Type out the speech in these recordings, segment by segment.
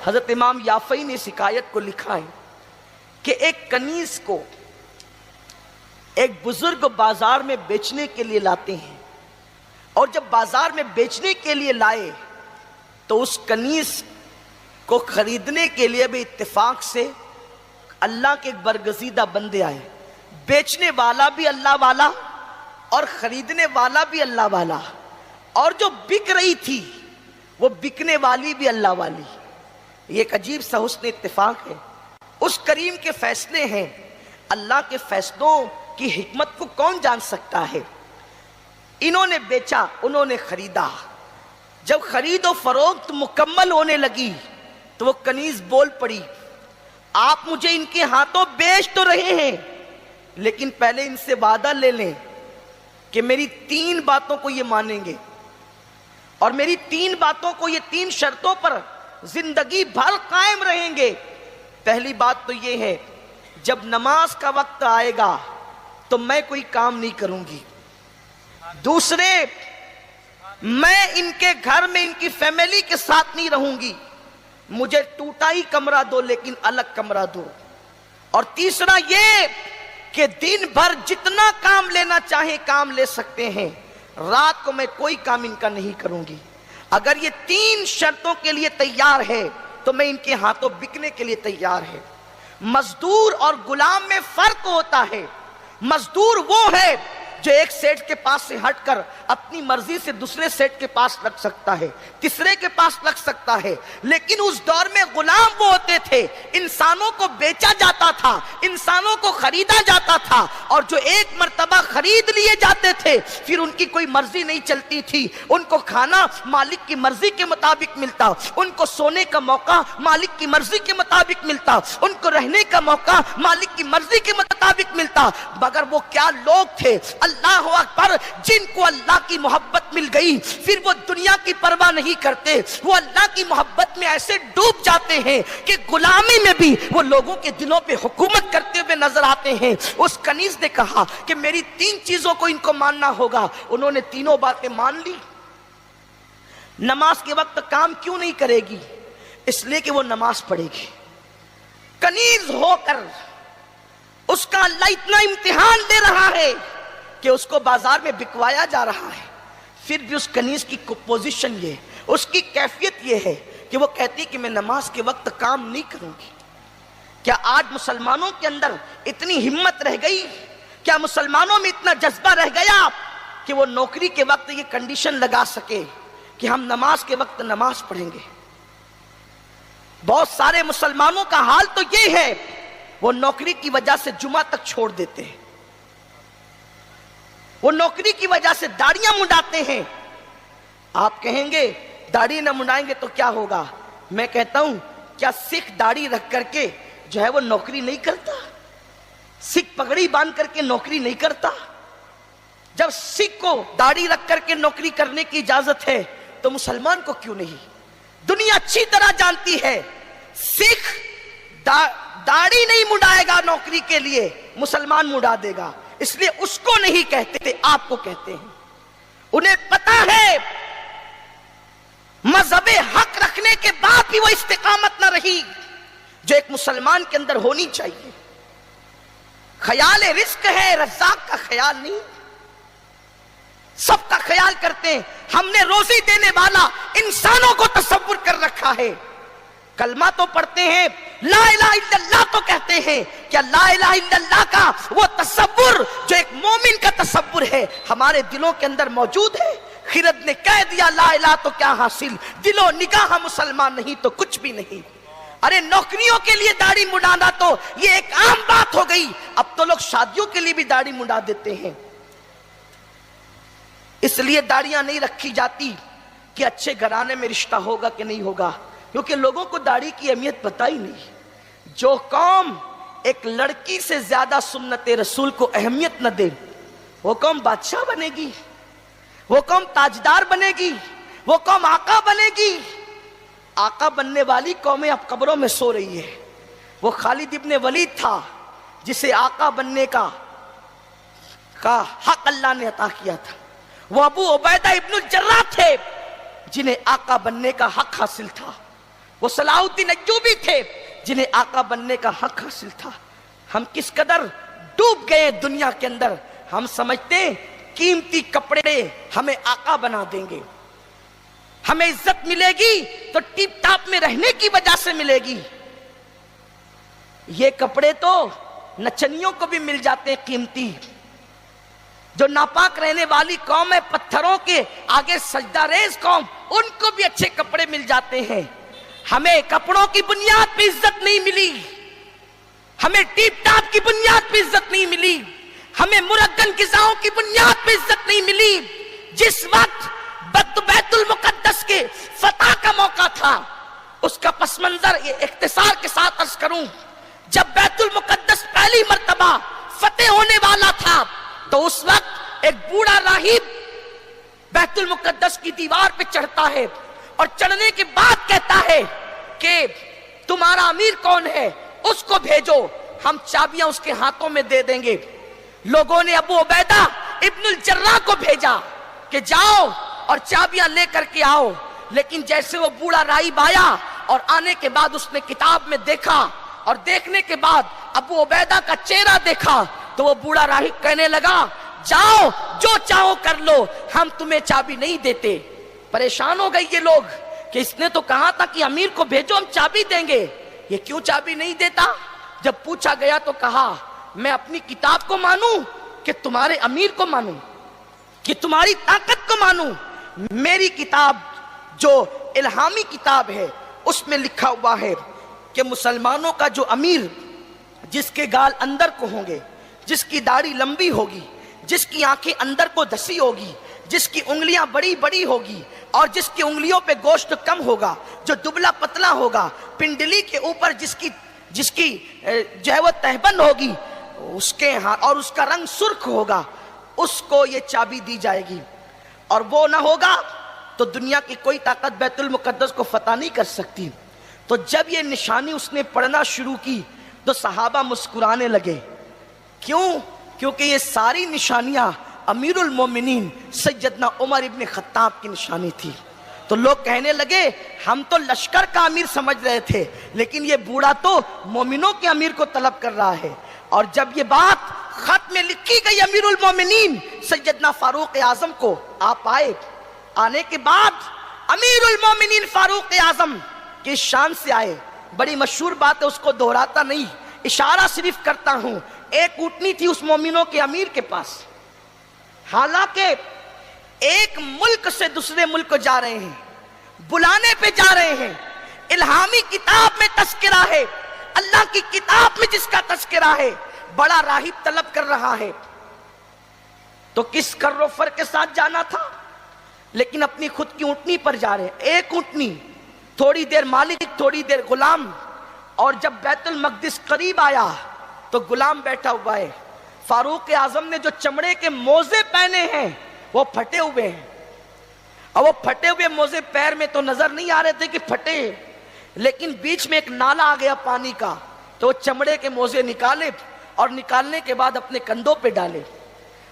حضرت امام یافعی نے اس حکایت کو لکھا ہے کہ ایک کنیز کو ایک بزرگ بازار میں بیچنے کے لیے لاتے ہیں، اور جب بازار میں بیچنے کے لیے لائے تو اس کنیز کو خریدنے کے لیے بھی اتفاق سے اللہ کے ایک برگزیدہ بندے آئے، بیچنے والا بھی اللہ والا اور خریدنے والا بھی اللہ والا، اور جو بک رہی تھی وہ بکنے والی بھی اللہ والی۔ یہ ایک عجیب سا حسن اتفاق ہے، اس کریم کے فیصلے ہیں۔ اللہ کے فیصلوں کی حکمت کو کون جان سکتا ہے؟ انہوں نے بیچا، انہوں نے خریدا۔ جب خرید و فروخت مکمل ہونے لگی تو وہ کنیز بول پڑی، آپ مجھے ان کے ہاتھوں بیچ تو رہے ہیں، لیکن پہلے ان سے وعدہ لے لیں کہ میری 3 باتوں کو یہ مانیں گے، اور میری 3 باتوں کو، یہ 3 شرطوں پر زندگی بھر قائم رہیں گے۔ پہلی بات تو یہ ہے، جب نماز کا وقت آئے گا تو میں کوئی کام نہیں کروں گی۔ دوسرے، میں ان کے گھر میں ان کی فیملی کے ساتھ نہیں رہوں گی، مجھے ٹوٹا ہی کمرہ دو لیکن الگ کمرہ دو۔ اور تیسرا یہ کہ دن بھر جتنا کام لینا چاہیں کام لے سکتے ہیں، رات کو میں کوئی کام ان کا نہیں کروں گی۔ اگر یہ 3 شرطوں کے لیے تیار ہے تو میں ان کے ہاتھوں بکنے کے لیے تیار ہے۔ مزدور اور غلام میں فرق ہوتا ہے۔ مزدور وہ ہے جو ایک سیٹ کے پاس سے ہٹ کر اپنی مرضی سے دوسرے سیٹ کے پاس لگ سکتا ہے، تیسرے کے پاس لگ سکتا ہے، لیکن اس دور میں غلام وہ ہوتے تھے، انسانوں کو بیچا جاتا تھا، انسانوں کو خریدا جاتا تھا، اور جو ایک مرتبہ خرید لیے جاتے تھے پھر ان کی کوئی مرضی نہیں چلتی تھی۔ ان کو کھانا مالک کی مرضی کے مطابق ملتا، ان کو سونے کا موقع مالک کی مرضی کے مطابق ملتا، ان کو رہنے کا موقع مالک کی مرضی کے مطابق ملتا۔ مگر وہ کیا لوگ تھے، اللہ اکبر، جن کو اللہ کی محبت مل گئی پھر وہ دنیا کی پرواہ نہیں کرتے، وہ اللہ کی محبت میں ایسے ڈوب جاتے ہیں کہ غلامی میں بھی وہ لوگوں کے دلوں پہ حکومت کرتے ہوئے نظر آتے ہیں۔ اس کنیز نے کہا کہ میری 3 چیزوں کو ان کو ماننا ہوگا۔ انہوں نے تینوں باتیں مان لی۔ نماز کے وقت کام کیوں نہیں کرے گی؟ اس لیے کہ وہ نماز پڑھے گی۔ کنیز ہو کر اس کا اللہ اتنا امتحان دے رہا ہے کہ اس کو بازار میں بکوایا جا رہا ہے، پھر بھی اس کنیز کی پوزیشن یہ، اس کی کیفیت یہ ہے کہ وہ کہتی کہ میں نماز کے وقت کام نہیں کروں گی۔ کیا آج مسلمانوں کے اندر اتنی ہمت رہ گئی؟ کیا مسلمانوں میں اتنا جذبہ رہ گیا کہ وہ نوکری کے وقت یہ کنڈیشن لگا سکے کہ ہم نماز کے وقت نماز پڑھیں گے؟ بہت سارے مسلمانوں کا حال تو یہ ہے، وہ نوکری کی وجہ سے جمعہ تک چھوڑ دیتے ہیں، وہ نوکری کی وجہ سے داڑیاں منڈاتے ہیں۔ آپ کہیں گے داڑھی نہ منڈائیں گے تو کیا ہوگا؟ میں کہتا ہوں کیا سکھ داڑھی رکھ کر کے جو ہے وہ نوکری نہیں کرتا؟ سکھ پگڑی باندھ کر کے نوکری نہیں کرتا؟ جب سکھ کو داڑھی رکھ کر کے نوکری کرنے کی اجازت ہے تو مسلمان کو کیوں نہیں؟ دنیا اچھی طرح جانتی ہے سکھ داڑھی نہیں منڈائے گا نوکری کے لیے، مسلمان منڈا دے گا، اس لیے اس کو نہیں کہتے تھے، آپ کو کہتے ہیں۔ انہیں پتا ہے مذہب حق رکھنے کے بعد بھی وہ استقامت نہ رہی جو ایک مسلمان کے اندر ہونی چاہیے۔ خیال رزق ہے، رزاق کا خیال نہیں، سب کا خیال کرتے ہیں۔ ہم نے روزی دینے والا انسانوں کو تصور کر رکھا ہے۔ کلمہ تو پڑھتے ہیں، لا الہ الا اللہ تو کہتے ہیں، کیا لا الہ الا اللہ کا وہ تصور جو ایک مومن کا تصور ہے ہمارے دلوں کے اندر موجود ہے؟ خرد نے کہہ دیا لا الہ تو کیا حاصل، دل و نگاہ مسلمان نہیں تو کچھ بھی نہیں۔ ارے نوکریوں کے لیے داڑھی منڈانا تو یہ ایک عام بات ہو گئی، اب تو لوگ شادیوں کے لیے بھی داڑھی منڈا دیتے ہیں۔ اس لیے داڑیاں نہیں رکھی جاتی کہ اچھے گھرانے میں رشتہ ہوگا کہ نہیں ہوگا، کیونکہ لوگوں کو داڑھی کی اہمیت پتہ ہی نہیں۔ جو قوم ایک لڑکی سے زیادہ سنت رسول کو اہمیت نہ دے وہ قوم بادشاہ بنے گی، وہ قوم تاجدار بنے گی، وہ قوم آقا بنے گی۔ آقا بننے والی قومیں اب قبروں میں سو رہی ہے۔ وہ خالد ابن ولید تھا جسے آقا بننے کا حق اللہ نے عطا کیا تھا۔ وہ ابو عبیدہ ابن الجراح تھے جنہیں آقا بننے کا حق حاصل تھا۔ وہ صلاح الدین ایوبی تھے جنہیں آقا بننے کا حق حاصل تھا. ہم کس قدر ڈوب گئے دنیا کے اندر. ہم سمجھتے ہیں قیمتی کپڑے ہمیں آقا بنا دیں گے, ہمیں عزت ملے گی تو ٹیپ ٹاپ میں رہنے کی وجہ سے ملے گی. یہ کپڑے تو نچنیوں کو بھی مل جاتے ہیں قیمتی. جو ناپاک رہنے والی قوم ہے, پتھروں کے آگے سجدہ ریز قوم, ان کو بھی اچھے کپڑے مل جاتے ہیں. ہمیں کپڑوں کی بنیاد پہ عزت نہیں ملی, ہمیں ٹیپ ٹاپ کی بنیاد پہ عزت نہیں ملی, ہمیں مرگن غذاؤں کی بنیاد پہ عزت نہیں ملی. جس وقت بیت المقدس کے فتح کا موقع تھا, اس کا پس منظر یہ اختصار کے ساتھ عرض کروں, جب بیت المقدس پہلی مرتبہ فتح ہونے والا تھا تو اس وقت ایک بوڑھا راہب بیت المقدس کی دیوار پہ چڑھتا ہے اور چڑھنے کے بعد کہتا ہے کہ تمہارا امیر کون ہے, اس کو بھیجو, ہم چابیاں اس کے ہاتھوں میں دے دیں گے. لوگوں نے ابو عبیدہ ابن الجراح کو بھیجا کہ جاؤ اور چابیاں لے کر کے آؤ. لیکن جیسے وہ بوڑھا راہب آیا اور آنے کے بعد اس نے کتاب میں دیکھا اور دیکھنے کے بعد ابو عبیدہ کا چہرہ دیکھا تو وہ بوڑھا راہب کہنے لگا جاؤ جو چاہو کر لو, ہم تمہیں چابی نہیں دیتے. پریشان ہو گئی یہ لوگ کہ اس نے تو کہا تھا کہ امیر کو بھیجو ہم چابی دیں گے, یہ کیوں چابی نہیں دیتا. جب پوچھا گیا تو کہا میں اپنی کتاب کو مانوں کہ تمہارے امیر کو مانوں, کہ تمہاری طاقت کو مانوں. میری کتاب جو الہامی کتاب ہے اس میں لکھا ہوا ہے کہ مسلمانوں کا جو امیر, جس کے گال اندر کو ہوں گے, جس کی داڑھی لمبی ہوگی, جس کی آنکھیں اندر کو دسی ہوگی, جس کی انگلیاں بڑی بڑی ہوگی اور جس کی انگلیوں پہ گوشت کم ہوگا, جو دبلا پتلا ہوگا, پنڈلی کے اوپر جس کی جو ہے وہ تہبند ہوگی, اس کے اور اس کا رنگ سرخ ہوگا, اس کو یہ چابی دی جائے گی. اور وہ نہ ہوگا تو دنیا کی کوئی طاقت بیت المقدس کو فتح نہیں کر سکتی. تو جب یہ نشانی اس نے پڑھنا شروع کی تو صحابہ مسکرانے لگے. کیوں؟ کیونکہ یہ ساری نشانیاں امیر المومنین سیدنا عمر ابن خطاب کی نشانی تھی. تو لوگ کہنے لگے ہم تو لشکر کا امیر سمجھ رہے تھے, لیکن یہ بوڑھا تو مومنوں کے امیر کو طلب کر رہا ہے. اور جب یہ بات خط میں لکھی گئی امیر المومنین سیدنا فاروق اعظم کو, آپ آئے, آنے کے بعد امیر المومنین فاروق اعظم کی شان سے آئے. بڑی مشہور بات ہے, اس کو دہراتا نہیں, اشارہ صرف کرتا ہوں. ایک اونٹنی تھی اس مومنوں کے امیر کے پاس, حالانکہ ایک ملک سے دوسرے ملک کو جا رہے ہیں, بلانے پہ جا رہے ہیں, الہامی کتاب میں تذکرہ ہے, اللہ کی کتاب میں جس کا تذکرہ ہے, بڑا راہب طلب کر رہا ہے. تو کس کر و فر کے ساتھ جانا تھا, لیکن اپنی خود کی اونٹنی پر جا رہے ہیں. ایک اونٹنی, تھوڑی دیر مالک تھوڑی دیر غلام. اور جب بیت المقدس قریب آیا تو غلام بیٹھا ہوا ہے. فاروق اعظم نے جو چمڑے کے موزے پہنے ہیں وہ پھٹے ہوئے ہیں, اور وہ پھٹے ہوئے موزے پیر میں تو نظر نہیں آ رہے تھے کہ پھٹے, لیکن بیچ میں ایک نالا آ گیا پانی کا, تو وہ چمڑے کے موزے نکالے اور نکالنے کے بعد اپنے کندھوں پہ ڈالے.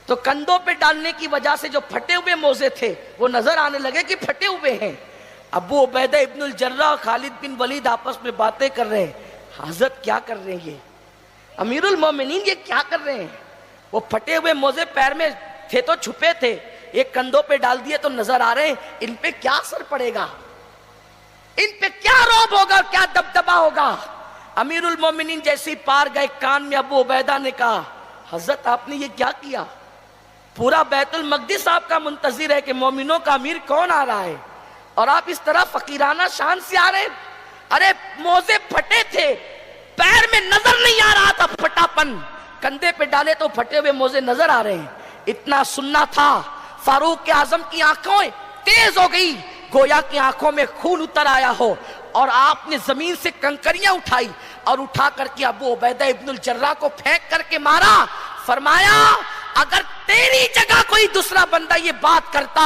تو کندھوں پہ ڈالنے کی وجہ سے جو پھٹے ہوئے موزے تھے وہ نظر آنے لگے کہ پھٹے ہوئے ہیں. ابو عبیدہ ابن الجراح, خالد بن ولید آپس میں باتیں کر رہے ہیں, حضرت کیا کر رہے ہیں, یہ امیر المومنین یہ کیا کر رہے ہیں. وہ پھٹے ہوئے موزے پیر میں تھے تو چھپے تھے, ایک کندھوں پہ ڈال دیے تو نظر آ رہے ہیں, ان پہ کیا اثر پڑے گا, ان پہ کیا رعب ہوگا, کیا دبدبا ہوگا. امیر المومنین جیسے پار گئے, کان میں ابو عبیدہ نے کہا حضرت آپ نے یہ کیا کیا, پورا بیت المقدس آپ کا منتظر ہے کہ مومنوں کا امیر کون آ رہا ہے, اور آپ اس طرح فقیرانہ شان سے آ رہے ہیں. ارے موزے پھٹے تھے, پیر میں نظر نہیں آ رہا تھا پھٹا پن, کندھے پہ ڈالے تو پھٹے ہوئے موزے نظر آ رہے ہیں. اتنا سننا تھا, فاروق اعظم کی آنکھوں تیز ہو گئی, گویا کی آنکھوں میں خون اتر آیا ہو, اور آپ نے زمین سے کنکریاں اٹھائی اور اٹھا کر کے ابو عبیدہ ابن الجراح کو پھینک کر کے مارا. فرمایا اگر تیری جگہ کوئی دوسرا بندہ یہ بات کرتا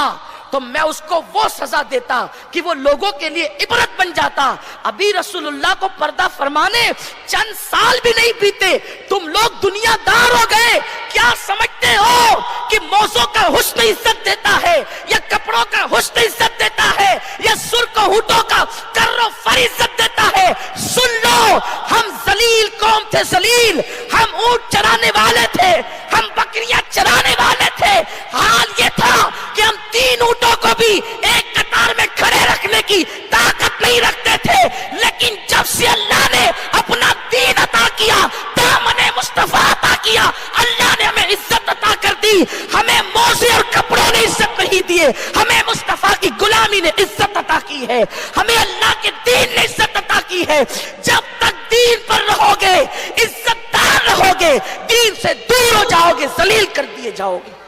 تو میں اس کو وہ سزا دیتا کہ وہ لوگوں کے لیے عبرت بن جاتا۔ ابھی رسول اللہ کو پردہ فرمانے چند سال بھی نہیں بیتے، تم لوگ دنیا دار ہو گئے۔ کیا سمجھتے ہو کہ موزوں کا حسن عزت دیتا ہے یا کپڑوں کا حسن عزت دیتا ہے یا سرخ ہونٹوں کا کر و فر عزت دیتا ہے؟ سن لو، ہم ذلیل قوم تھے، ذلیل، ہم اونٹ چرانے والے تھے، ہم بکریاں چرانے والے تھے۔ حال یہ تھا کہ ہم 3 اونٹوں کو بھی ایک قطار میں کھڑے رکھنے کی طاقت نہیں رکھتے تھے، لیکن جب سے اللہ نے اپنا دین عطا کیا، دامن مصطفیٰ عطا کیا، اللہ نے ہمیں عزت عطا کر دی۔ ہمیں موزے اور کپڑوں نے عزت نہیں دیے، ہمیں مصطفیٰ کی غلامی نے عزت عطا کی ہے، ہمیں اللہ کے دین نے عزت عطا کی ہے۔ جب تک دین پر رہو گے، عزت دار رہو گے، دین سے دور ہو جاؤ گے، ذلیل کر دیے جاؤ گے۔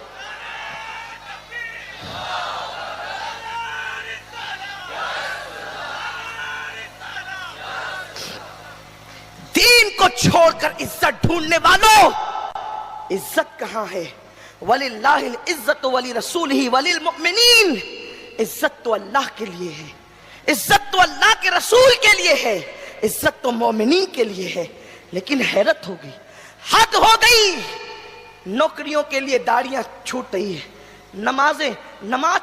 دین کو چھوڑ کر عزت ڈھونڈنے والوں، عزت کہاں ہے؟ وَلِلَّهِ الْعِزَّةُ وَلِرَسُولِهِ وَلِلْمُؤْمِنِينَ۔ عزت تو اللہ کے لیے ہے، عزت تو اللہ کے رسول کے لیے ہے، عزت تو مومنین کے لیے ہے۔ لیکن حیرت ہو گئی، حد ہو گئی، نوکریوں کے لیے داڑیاں چھوٹ رہی ہے، نماز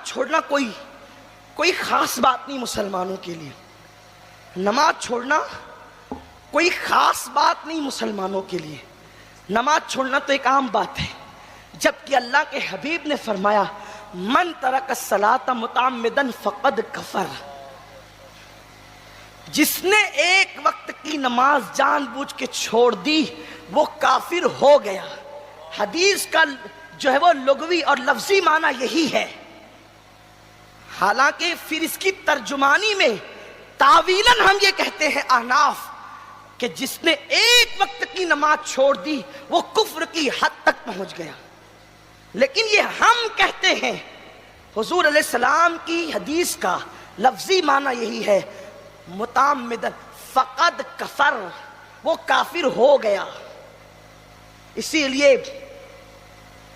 چھوڑنا کوئی خاص بات نہیں مسلمانوں کے لیے، نماز چھوڑنا کوئی خاص بات نہیں مسلمانوں کے لیے، نماز چھوڑنا تو ایک عام بات ہے، جبکہ اللہ کے حبیب نے فرمایا من ترک الصلاۃ متعمدا فقد کفر، جس نے ایک وقت کی نماز جان بوجھ کے چھوڑ دی وہ کافر ہو گیا۔ حدیث کا جو ہے وہ لغوی اور لفظی معنی یہی ہے، حالانکہ پھر اس کی ترجمانی میں تاویلاً ہم یہ کہتے ہیں احناف کہ جس نے ایک وقت کی نماز چھوڑ دی وہ کفر کی حد تک پہنچ گیا، لیکن یہ ہم کہتے ہیں حضور علیہ السلام کی حدیث کا لفظی معنی یہی ہے متعمدن فقد کفر، وہ کافر ہو گیا۔ اسی لیے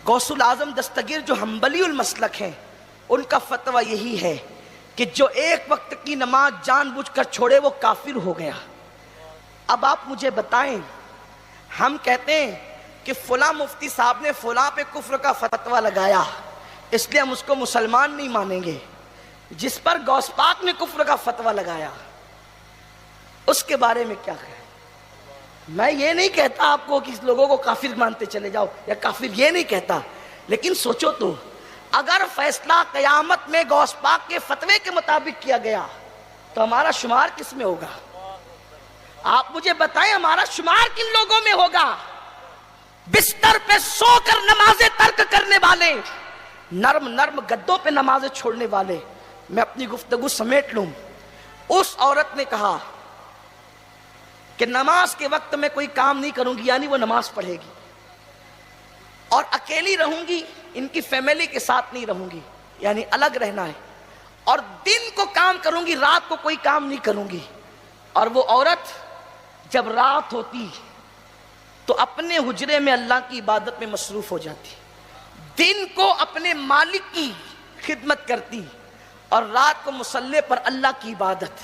غوث الاعظم دستگیر جو حنبلی المسلک ہیں ان کا فتویٰ یہی ہے کہ جو ایک وقت کی نماز جان بوجھ کر چھوڑے وہ کافر ہو گیا۔ اب آپ مجھے بتائیں، ہم کہتے ہیں کہ فلاں مفتی صاحب نے فلاں پہ کفر کا فتویٰ لگایا اس لیے ہم اس کو مسلمان نہیں مانیں گے، جس پر غوث پاک نے کفر کا فتویٰ لگایا اس کے بارے میں کیا کہیں؟ میں یہ نہیں کہتا آپ کو کہ اس لوگوں کو کافر مانتے چلے جاؤ یا کافر، یہ نہیں کہتا، لیکن سوچو تو اگر فیصلہ قیامت میں غوث پاک کے فتوے کے مطابق کیا گیا تو ہمارا شمار کس میں ہوگا؟ آپ مجھے بتائیں ہمارا شمار کن لوگوں میں ہوگا؟ بستر پہ سو کر نمازیں ترک کرنے والے، نرم گدوں پہ نمازیں چھوڑنے والے۔ میں اپنی گفتگو سمیٹ لوں، اس عورت نے کہا کہ نماز کے وقت میں کوئی کام نہیں کروں گی، یعنی وہ نماز پڑھے گی، اور اکیلی رہوں گی، ان کی فیملی کے ساتھ نہیں رہوں گی، یعنی الگ رہنا ہے، اور دن کو کام کروں گی، رات کو کوئی کام نہیں کروں گی۔ اور وہ عورت جب رات ہوتی تو اپنے حجرے میں اللہ کی عبادت میں مصروف ہو جاتی، دن کو اپنے مالک کی خدمت کرتی اور رات کو مصلی پر اللہ کی عبادت،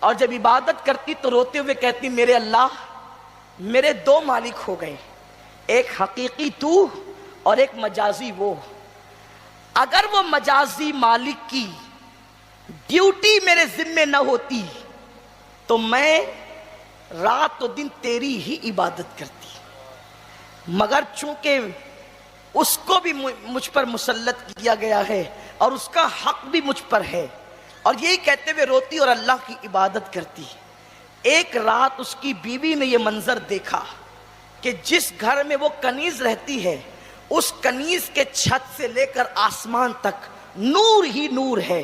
اور جب عبادت کرتی تو روتے ہوئے کہتی میرے اللہ میرے 2 مالک ہو گئے، ایک حقیقی تو اور ایک مجازی وہ، اگر وہ مجازی مالک کی ڈیوٹی میرے ذمے نہ ہوتی تو میں رات و دن تیری ہی عبادت کرتی، مگر چونکہ اس کو بھی مجھ پر مسلط کیا گیا ہے اور اس کا حق بھی مجھ پر ہے، اور یہی کہتے ہوئے روتی اور اللہ کی عبادت کرتی۔ ایک رات اس کی بیوی نے یہ منظر دیکھا کہ جس گھر میں وہ کنیز رہتی ہے اس کنیز کے چھت سے لے کر آسمان تک نور ہی نور ہے۔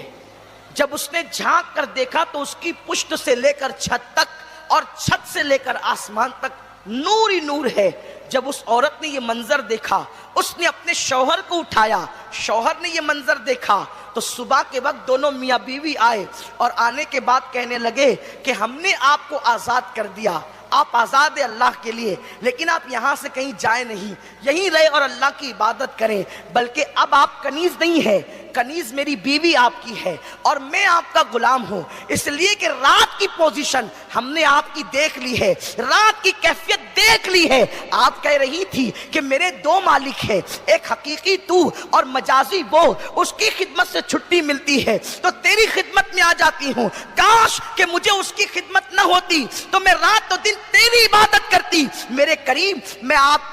جب اس نے جھانک کر دیکھا تو اس کی پشت سے لے کر چھت تک اور چھت سے لے کر آسمان تک نور ہی نور ہے۔ جب اس عورت نے یہ منظر دیکھا اس نے اپنے شوہر کو اٹھایا، شوہر نے یہ منظر دیکھا تو صبح کے وقت دونوں میاں بیوی آئے اور آنے کے بعد کہنے لگے کہ ہم نے آپ کو آزاد کر دیا، آپ آزاد ہیں اللہ کے لیے، لیکن آپ یہاں سے کہیں جائیں نہیں، یہیں رہے اور اللہ کی عبادت کریں، بلکہ اب آپ کنیز نہیں ہیں، کنیز میری بیوی آپ کی ہے اور میں آپ کا غلام ہوں، اس لیے کہ رات کی پوزیشن ہم نے آپ کی دیکھ لی ہے، رات کی کیفیت دیکھ لی ہے۔ آپ کہہ رہی تھی کہ میرے دو مالک ہیں، ایک حقیقی تو اور مجازی وہ، اس کی خدمت سے چھٹی ملتی ہے تو تیری خدمت میں آ جاتی ہوں۔ کاش کہ مجھے اس کی خدمت نہ ہوتی تو میں رات و دن تیری عبادت کرتی۔ میرے کریم،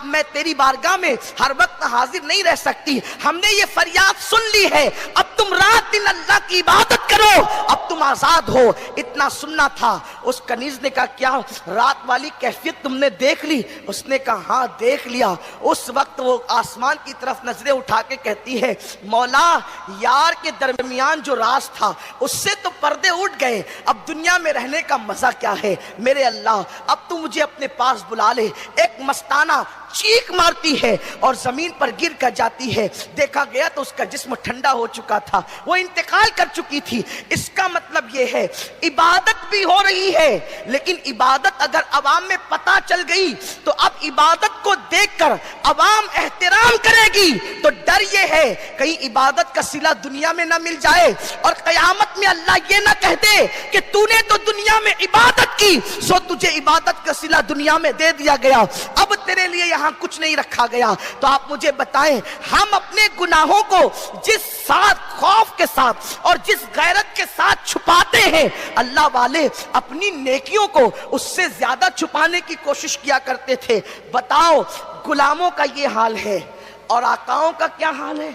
میں تیری بارگاہ میں ہر وقت حاضر نہیں رہ سکتی، ہم نے یہ فریاد سن لی ہے، اب تم رات دن اللہ کی عبادت کرو، اب تم آزاد ہو۔ اتنا سننا تھا۔ اس کنیز نے کہا کیا رات والی کیفیت تم نے دیکھ لی؟ اس نے کہا ہاں دیکھ لیا۔ اس وقت وہ آسمان کی طرف نظریں اٹھا کے کہتی ہے مولا، یار کے درمیان جو راز تھا اس سے تو پردے اٹھ گئے، اب دنیا میں رہنے کا مزہ کیا ہے؟ میرے اللہ اب تو مجھے اپنے پاس بلا لے۔ ایک مستانہ چیخ مارتی ہے اور زمین پر گر کر جاتی ہے۔ دیکھا گیا تو اس کا جسم ٹھنڈا ہو چکا تھا، وہ انتقال کر چکی تھی۔ اس کا مطلب یہ ہے عبادت بھی ہو رہی ہے، لیکن عبادت اگر عوام میں پتہ چل گئی تو اب عبادت کو دیکھ کر عوام احترام کرے گی۔ تو ڈر یہ ہے کہیں عبادت کا صلہ دنیا میں نہ مل جائے اور قیامت میں اللہ یہ نہ کہہ دے کہ تو نے تو دنیا میں عبادت کی سو تجھے عبادت کا صلہ دنیا میں دے دیا گیا، اب تیرے لیے یہاں کچھ نہیں رکھا گیا۔ تو آپ مجھے بتائیں ہم اپنے گناہوں کو جس ساتھ خوف کے ساتھ اور جس غیرت کے ساتھ چھپاتے ہیں، اللہ والے اپنی نیکیوں کو اس سے زیادہ چھپانے کی کوشش کیا کرتے تھے۔ بتاؤ غلاموں کا یہ حال ہے اور آقاؤں کا کیا حال ہے؟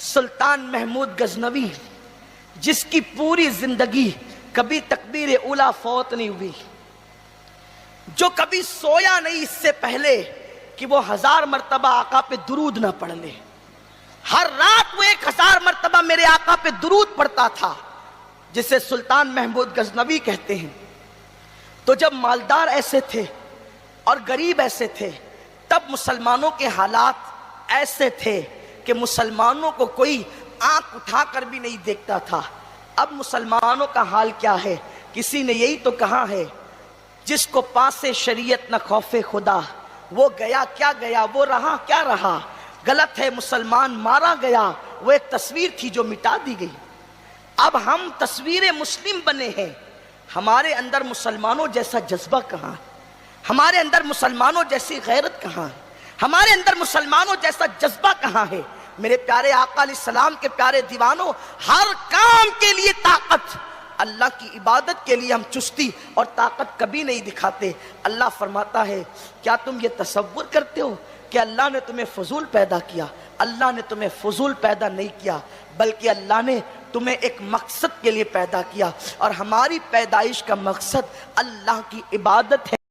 سلطان محمود غزنوی جس کی پوری زندگی کبھی تکبیر اولیٰ فوت نہیں ہوئی، جو کبھی سویا نہیں اس سے پہلے کہ وہ 1000 مرتبہ آقا پہ درود نہ پڑھ لے، ہر رات وہ 1000 مرتبہ میرے آقا پہ درود پڑھتا تھا، جسے سلطان محمود غزنوی کہتے ہیں۔ تو جب مالدار ایسے تھے اور غریب ایسے تھے، تب مسلمانوں کے حالات ایسے تھے کہ مسلمانوں کو کوئی آنکھ اٹھا کر بھی نہیں دیکھتا تھا۔ اب مسلمانوں کا حال کیا ہے؟ کسی نے یہی تو کہا ہے جس کو پاسے شریعت نہ خوف خدا، وہ گیا کیا گیا، وہ رہا کیا رہا۔ غلط ہے مسلمان مارا گیا، وہ ایک تصویر تھی جو مٹا دی گئی۔ اب ہم تصویر مسلم بنے ہیں، ہمارے اندر مسلمانوں جیسا جذبہ کہاں، ہمارے اندر مسلمانوں جیسی غیرت کہاں، ہمارے اندر مسلمانوں جیسا جذبہ کہاں ہے؟ میرے پیارے آقا علیہ السلام کے پیارے دیوانوں، ہر کام کے لیے طاقت، اللہ کی عبادت کے لیے ہم چستی اور طاقت کبھی نہیں دکھاتے۔ اللہ فرماتا ہے کیا تم یہ تصور کرتے ہو کہ اللہ نے تمہیں فضول پیدا کیا؟ اللہ نے تمہیں فضول پیدا نہیں کیا، بلکہ اللہ نے تمہیں ایک مقصد کے لیے پیدا کیا، اور ہماری پیدائش کا مقصد اللہ کی عبادت ہے۔